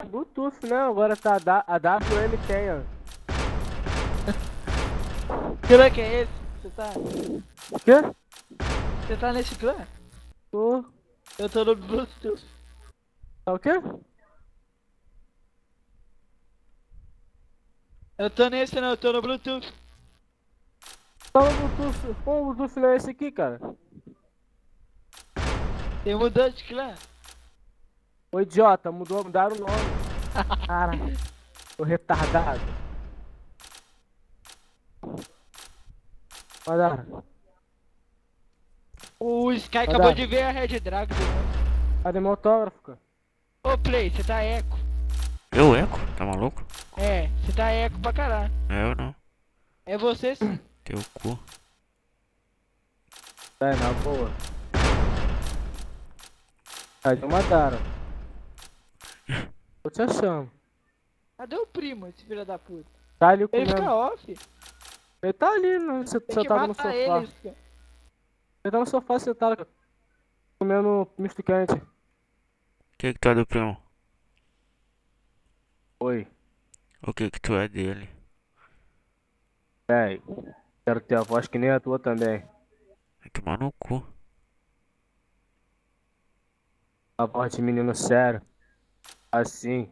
Bluetooth, né? Agora tá a WM tem, ó. Que clã que é esse? Você tá? O quê? Você tá nesse clã? Tô. Eu tô no Bluetooth. Tá o quê? Eu tô nesse não, eu tô no Bluetooth. Tá no Bluetooth. Pô, o Bluetooth não é esse aqui, cara. Tem mudou de clã. Ô idiota, mudaram o nome. Cara, ô retardado. Mandaram. O Sky acabou de Mandaram. ver a Red Dragon. Cadê meu autógrafo, cara? Ô Play, você tá eco. Eu eco? Tá maluco? É, você tá eco pra caralho. Eu não. É você sim. Teu cu. É, na boa. Cadê mandaram? Tô te achando. Cadê o primo, esse filho da puta? Tá ali Ele comendo. fica off. Ele tá ali, né? Tem que Sentado no matar ele. sofá. Ele tá no sofá sentado, cara, comendo misto quente. Que tu é do primo? Oi. O que tu é dele? Véi, quero ter a voz que nem a tua também. Vai tomar no cu. A voz de menino sério. Assim.